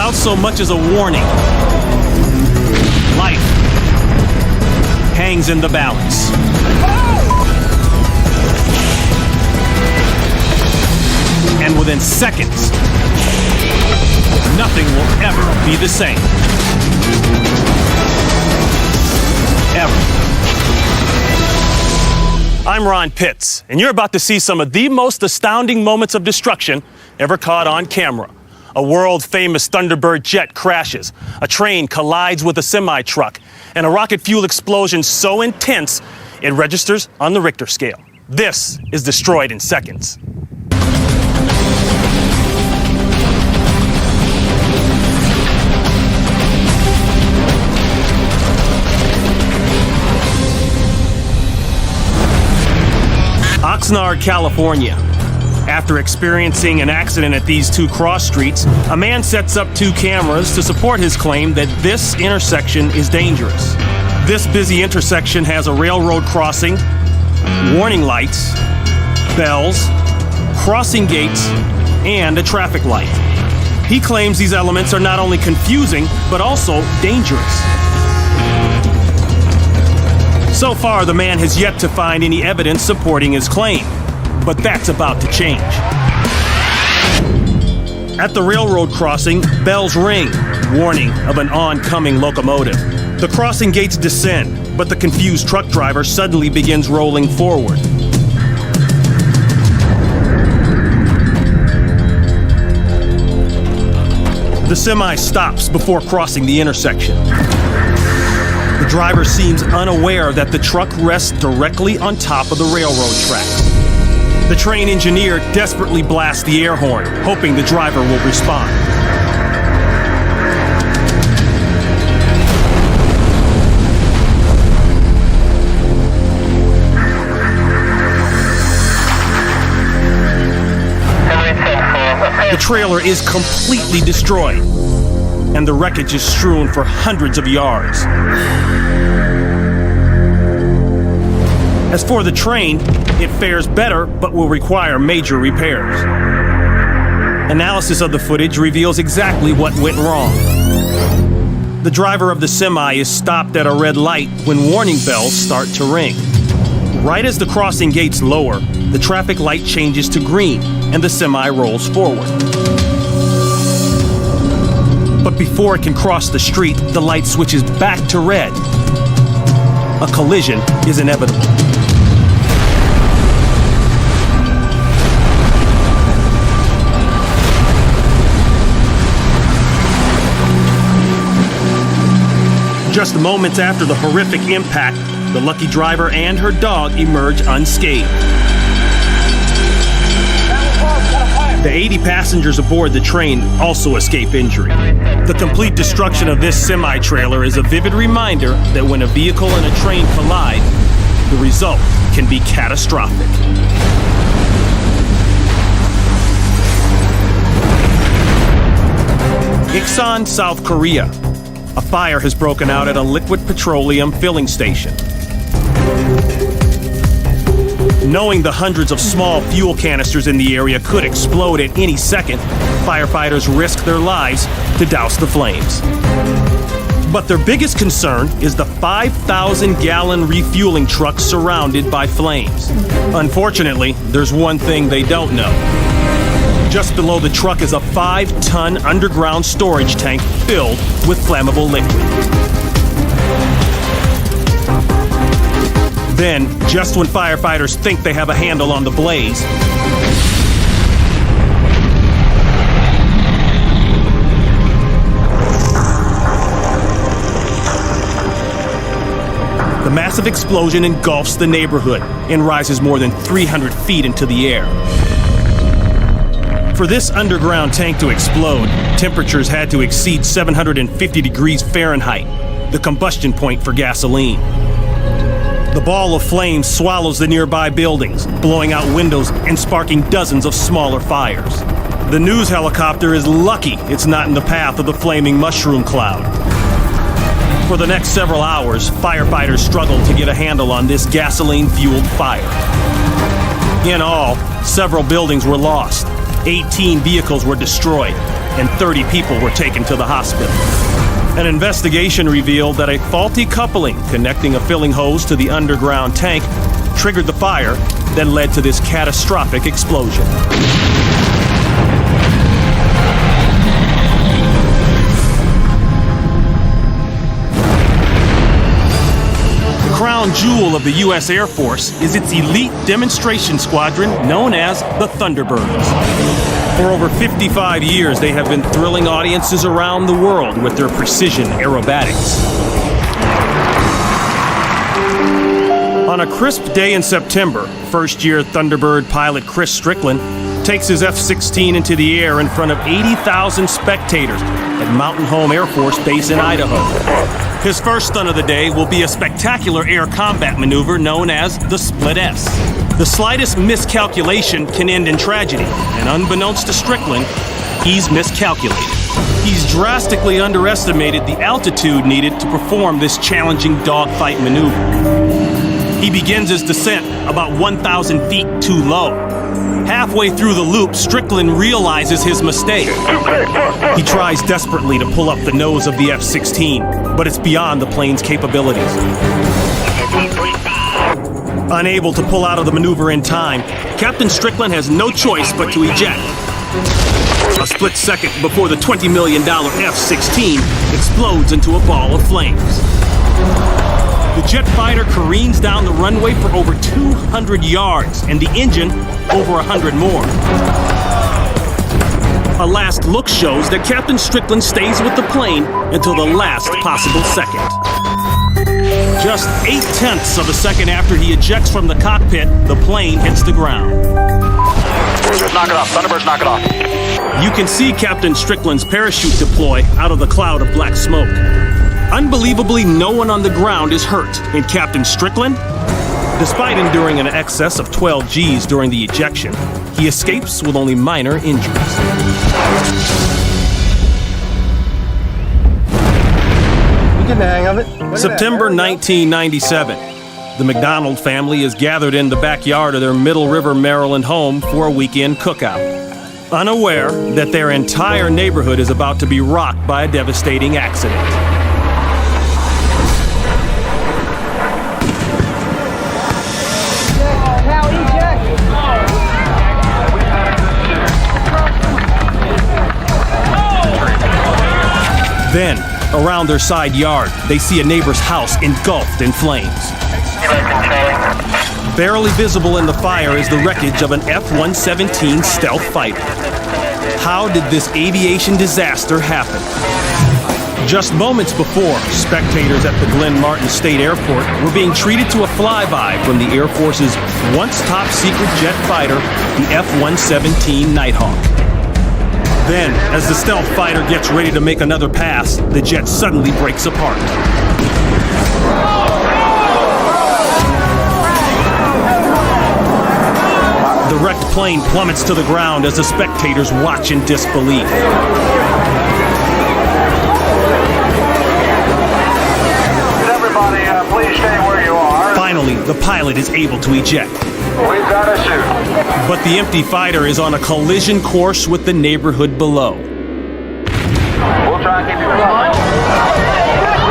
without so much as a warning. Life hangs in the balance. And within seconds, nothing will ever be the same. Ever. I'm Ron Pitts, and you're about to see some of the most astounding moments of destruction ever caught on camera. A world-famous Thunderbird jet crashes, a train collides with a semi-truck, and a rocket fuel explosion so intense it registers on the Richter scale. This is destroyed in seconds. Oxnard, California. After experiencing an accident at these two cross streets, a man sets up two cameras to support his claim that this intersection is dangerous. This busy intersection has a railroad crossing, warning lights, bells, crossing gates, and a traffic light. He claims these elements are not only confusing, but also dangerous. So far, the man has yet to find any evidence supporting his claim, but that's about to change. At the railroad crossing, bells ring, warning of an oncoming locomotive. The crossing gates descend, but the confused truck driver suddenly begins rolling forward. The semi stops before crossing the intersection. The driver seems unaware that the truck rests directly on top of the railroad tracks. The train engineer desperately blasts the air horn, hoping the driver will respond. The trailer is completely destroyed, and the wreckage is strewn for hundreds of yards. As for the train, it fares better but will require major repairs. Analysis of the footage reveals exactly what went wrong. The driver of the semi is stopped at a red light when warning bells start to ring. Right as the crossing gates lower, the traffic light changes to green and the semi rolls forward. But before it can cross the street, the light switches back to red. A collision is inevitable. Just moments after the horrific impact, the lucky driver and her dog emerge unscathed. The 80 passengers aboard the train also escape injury. The complete destruction of this semi-trailer is a vivid reminder that when a vehicle and a train collide, the result can be catastrophic. Iksan, South Korea. A fire has broken out at a liquid petroleum filling station. Knowing the hundreds of small fuel canisters in the area could explode at any second, firefighters risk their lives to douse the flames. But their biggest concern is the 5,000-gallon refueling truck surrounded by flames. Unfortunately, there's one thing they don't know. Just below the truck is a 5-ton underground storage tank filled with flammable liquid. Then, just when firefighters think they have a handle on the blaze, the massive explosion engulfs the neighborhood and rises more than 300 feet into the air. For this underground tank to explode, temperatures had to exceed 750 degrees Fahrenheit, the combustion point for gasoline. The ball of flames swallows the nearby buildings, blowing out windows and sparking dozens of smaller fires. The news helicopter is lucky it's not in the path of the flaming mushroom cloud. For the next several hours, firefighters struggled to get a handle on this gasoline-fueled fire. In all, several buildings were lost, 18 vehicles were destroyed, and 30 people were taken to the hospital. An investigation revealed that a faulty coupling connecting a filling hose to the underground tank triggered the fire that led to this catastrophic explosion. The crown jewel of the U.S. Air Force is its elite demonstration squadron known as the Thunderbirds. For over 55 years, they have been thrilling audiences around the world with their precision aerobatics. On a crisp day in September, first-year Thunderbird pilot Chris Strickland takes his F-16 into the air in front of 80,000 spectators at Mountain Home Air Force Base in Idaho. His first stunt of the day will be a spectacular air combat maneuver known as the Split S. The slightest miscalculation can end in tragedy, and unbeknownst to Strickland, he's miscalculated. He's drastically underestimated the altitude needed to perform this challenging dogfight maneuver. He begins his descent about 1,000 feet too low. Halfway through the loop, Strickland realizes his mistake. He tries desperately to pull up the nose of the F-16, but it's beyond the plane's capabilities. Unable to pull out of the maneuver in time, Captain Strickland has no choice but to eject. A split second before the $20 million F-16 explodes into a ball of flames. The jet fighter careens down the runway for over 200 yards, and the engine over 100 more. A last look shows that Captain Strickland stays with the plane until the last possible second. Just 0.8 of a second after he ejects from the cockpit, the plane hits the ground. Knock it off. Thunderbird's knock it off. You can see Captain Strickland's parachute deploy out of the cloud of black smoke. Unbelievably, no one on the ground is hurt, and Captain Strickland, despite enduring an excess of 12 Gs during the ejection, he escapes with only minor injuries. You get the hang of it. September 1997. The McDonald family is gathered in the backyard of their Middle River, Maryland home for a weekend cookout, unaware that their entire neighborhood is about to be rocked by a devastating accident. Then, around their side yard, they see a neighbor's house engulfed in flames. Barely visible in the fire is the wreckage of an F-117 stealth fighter. How did this aviation disaster happen? Just moments before, spectators at the Glenn Martin State Airport were being treated to a flyby from the Air Force's once top-secret jet fighter, the F-117 Nighthawk. Then, as the stealth fighter gets ready to make another pass, the jet suddenly breaks apart. The wrecked plane plummets to the ground as the spectators watch in disbelief. Everybody, please stay where you are. Finally, the pilot is able to eject. We've got a shoot. But the empty fighter is on a collision course with the neighborhood below. We'll try and keep you alive.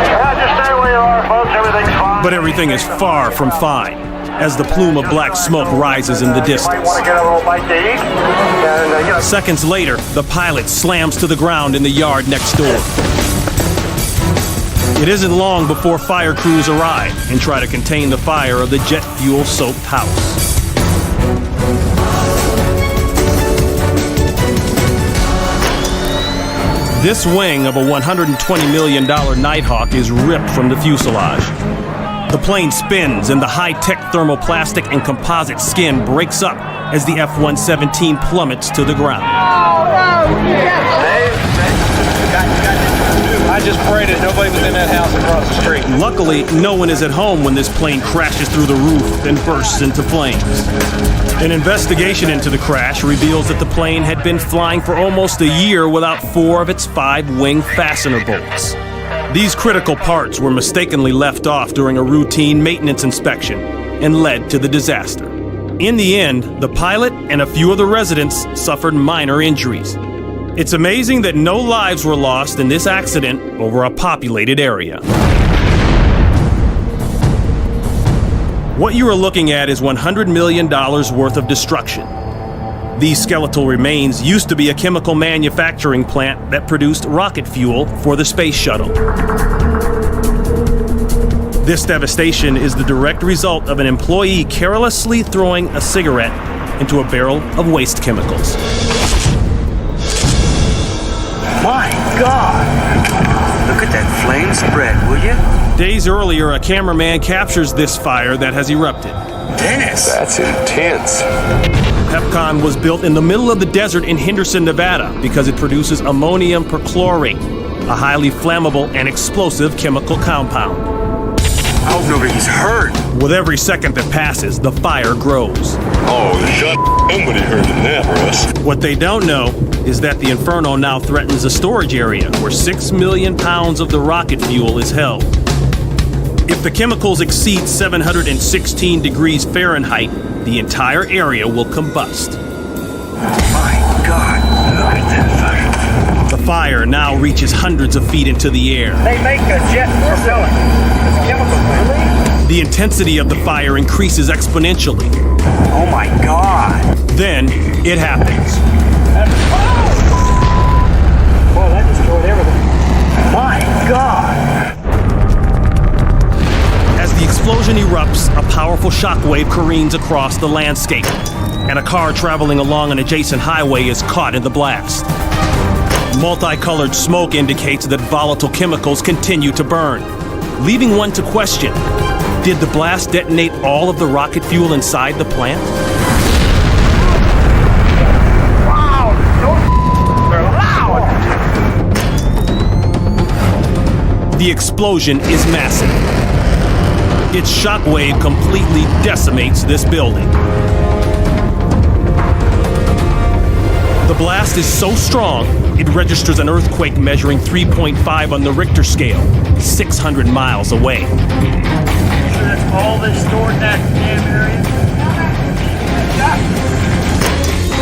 Yeah, just stay where you are, folks. Everything's fine. But everything is far from fine, as the plume of black smoke rises in the You might distance. want to get a little bite to eat. And, Seconds later, the pilot slams to the ground in the yard next door. It isn't long before fire crews arrive and try to contain the fire of the jet fuel-soaked house. This wing of a $120 million Nighthawk is ripped from the fuselage. The plane spins and the high-tech thermoplastic and composite skin breaks up as the F-117 plummets to the ground. I just prayed that nobody was in that house across the street. Luckily, no one is at home when this plane crashes through the roof and bursts into flames. An investigation into the crash reveals that the plane had been flying for almost a year without 4 of its 5 wing fastener bolts. These critical parts were mistakenly left off during a routine maintenance inspection and led to the disaster. In the end, the pilot and a few of the residents suffered minor injuries. It's amazing that no lives were lost in this accident over a populated area. What you are looking at is $100 million worth of destruction. These skeletal remains used to be a chemical manufacturing plant that produced rocket fuel for the space shuttle. This devastation is the direct result of an employee carelessly throwing a cigarette into a barrel of waste chemicals. My God! Look at that flame spread, will you? Days earlier, a cameraman captures this fire that has erupted. Dennis! That's intense. PepCon was built in the middle of the desert in Henderson, Nevada, because it produces ammonium perchlorate, a highly flammable and explosive chemical compound. I hope nobody's hurt. With every second that passes, the fire grows. Oh, shut somebody heard in that, Russ. What they don't know is that the inferno now threatens a storage area where 6 million pounds of the rocket fuel is held. If the chemicals exceed 716 degrees Fahrenheit, the entire area will combust. My God, look at that fire. The fire now reaches hundreds of feet into the air. They make a jet propellant. It's chemical, really? The intensity of the fire increases exponentially. Oh my God. Then it happens. Boy, that destroyed everything. My God. As the explosion erupts, a powerful shockwave careens across the landscape, and a car traveling along an adjacent highway is caught in the blast. Multicolored smoke indicates that volatile chemicals continue to burn, leaving one to question, did the blast detonate all of the rocket fuel inside the plant? Wow! They're loud! The explosion is massive. Its shockwave completely decimates this building. The blast is so strong, it registers an earthquake measuring 3.5 on the Richter scale, 600 miles away. So that's all that's stored in that damn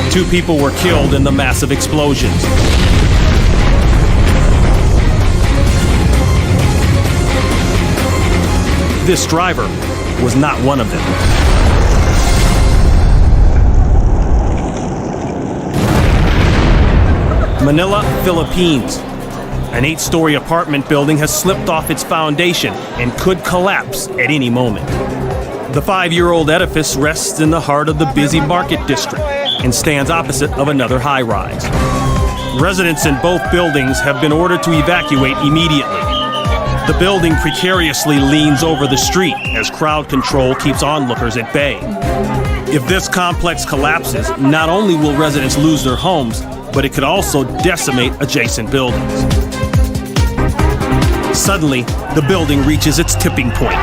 area? 2 people were killed in the massive explosions. This driver was not one of them. Manila, Philippines. An 8-story apartment building has slipped off its foundation and could collapse at any moment. The 5-year-old edifice rests in the heart of the busy market district and stands opposite of another high-rise. Residents in both buildings have been ordered to evacuate immediately. The building precariously leans over the street as crowd control keeps onlookers at bay. If this complex collapses, not only will residents lose their homes, but it could also decimate adjacent buildings. Suddenly, the building reaches its tipping point.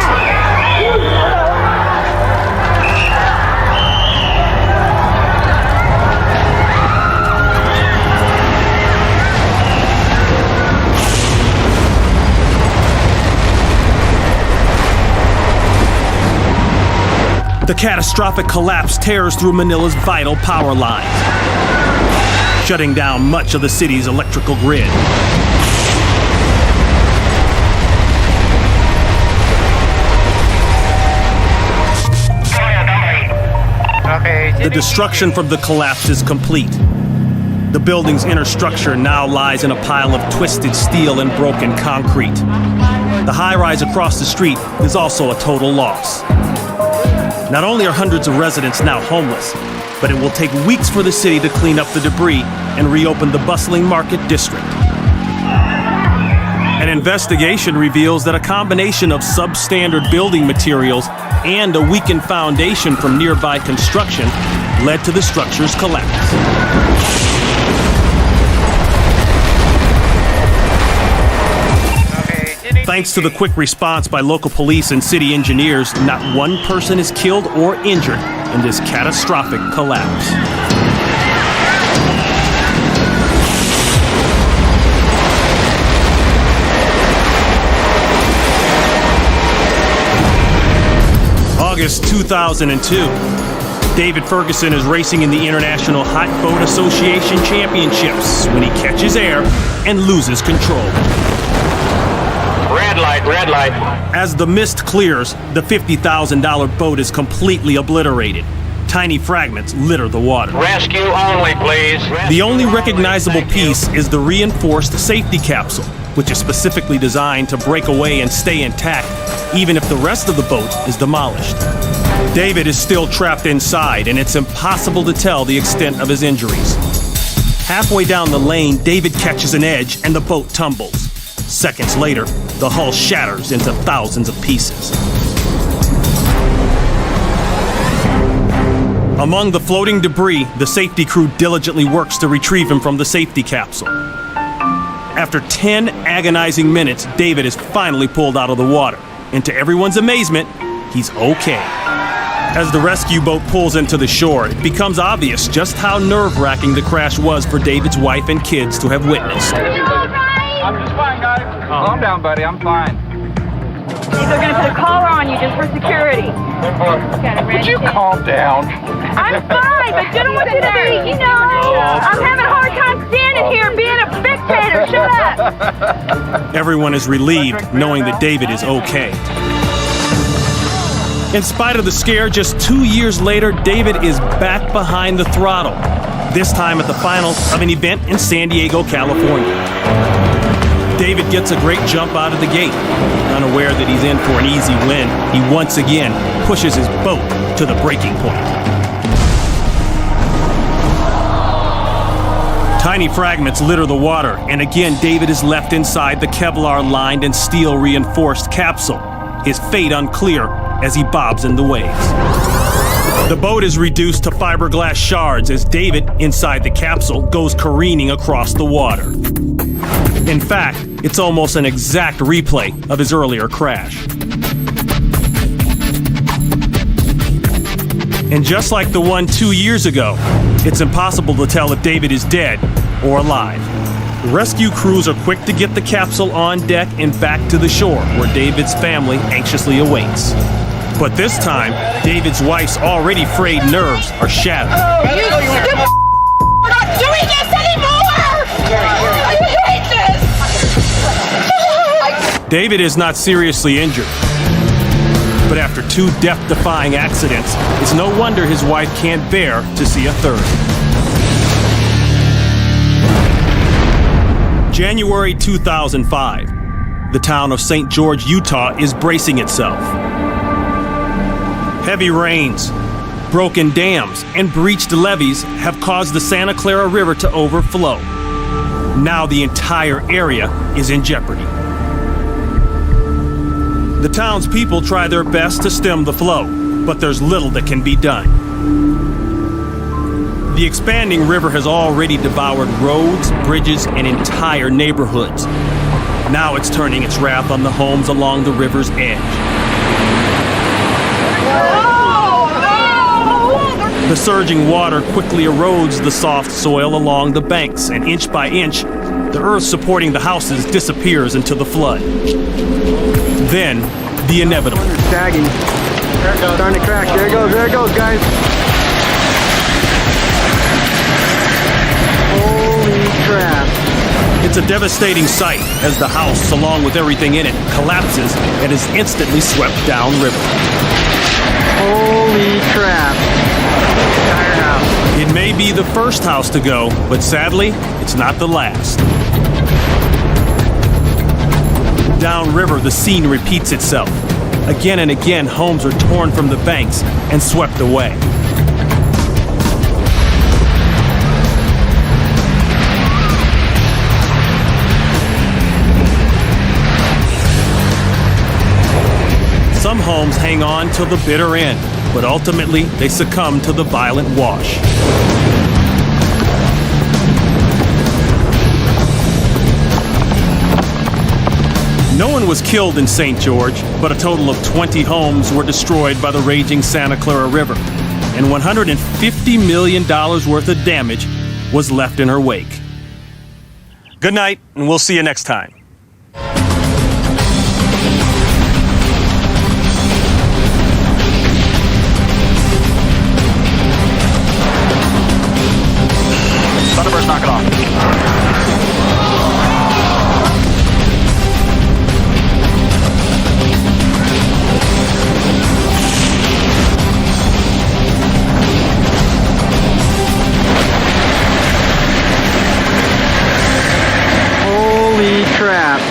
The catastrophic collapse tears through Manila's vital power lines, shutting down much of the city's electrical grid. The destruction from the collapse is complete. The building's inner structure now lies in a pile of twisted steel and broken concrete. The high-rise across the street is also a total loss. Not only are hundreds of residents now homeless, but it will take weeks for the city to clean up the debris and reopen the bustling market district. An investigation reveals that a combination of substandard building materials and a weakened foundation from nearby construction led to the structure's collapse. Thanks to the quick response by local police and city engineers, not one person is killed or injured in this catastrophic collapse. August 2002. David Ferguson is racing in the International Hot Boat Association Championships when he catches air and loses control. Red light, red light. As the mist clears, the $50,000 boat is completely obliterated. Tiny fragments litter the water. Rescue only, please. The only recognizable piece is the reinforced safety capsule, which is specifically designed to break away and stay intact, even if the rest of the boat is demolished. David is still trapped inside, and it's impossible to tell the extent of his injuries. Halfway down the lane, David catches an edge and the boat tumbles. Seconds later, the hull shatters into thousands of pieces. Among the floating debris, the safety crew diligently works to retrieve him from the safety capsule. After 10 agonizing minutes, David is finally pulled out of the water, and to everyone's amazement, he's okay. As the rescue boat pulls into the shore, it becomes obvious just how nerve-wracking the crash was for David's wife and kids to have witnessed. I'm just fine, guys. Calm down, buddy. I'm fine. They're going to put a collar on you just for security. Would you calm down? I'm fine, but you don't want you to be, I'm having a hard time standing here being a spectator. Shut up. Everyone is relieved knowing that David is okay. In spite of the scare, just 2 years later, David is back behind the throttle, this time at the finals of an event in San Diego, California. David gets a great jump out of the gate. Unaware that he's in for an easy win, he once again pushes his boat to the breaking point. Tiny fragments litter the water, and again David is left inside the Kevlar-lined and steel-reinforced capsule, his fate unclear as he bobs in the waves. The boat is reduced to fiberglass shards as David, inside the capsule, goes careening across the water. In fact, it's almost an exact replay of his earlier crash. And just like the one 2 years ago, it's impossible to tell if David is dead or alive. Rescue crews are quick to get the capsule on deck and back to the shore, where David's family anxiously awaits. But this time, David's wife's already frayed nerves are shattered. You stupid We're not doing this anymore! I hate this! David is not seriously injured. But after 2 death-defying accidents, it's no wonder his wife can't bear to see a third. January 2005. The town of St. George, Utah is bracing itself. Heavy rains, broken dams, and breached levees have caused the Santa Clara River to overflow. Now the entire area is in jeopardy. The townspeople try their best to stem the flow, but there's little that can be done. The expanding river has already devoured roads, bridges, and entire neighborhoods. Now it's turning its wrath on the homes along the river's edge. The surging water quickly erodes the soft soil along the banks, and inch by inch, the earth supporting the houses disappears into the flood. Then, the inevitable. Sagging. There it goes. Starting to crack. There it goes, guys. Holy crap. It's a devastating sight as the house, along with everything in it, collapses and is instantly swept downriver. Holy crap. Entire house. It may be the first house to go, but sadly, it's not the last. Downriver, the scene repeats itself. Again and again, homes are torn from the banks and swept away. Some homes hang on till the bitter end, but ultimately they succumb to the violent wash. No one was killed in St. George, but a total of 20 homes were destroyed by the raging Santa Clara River, and $150 million worth of damage was left in her wake. Good night, and we'll see you next time. knock it off. Holy crap.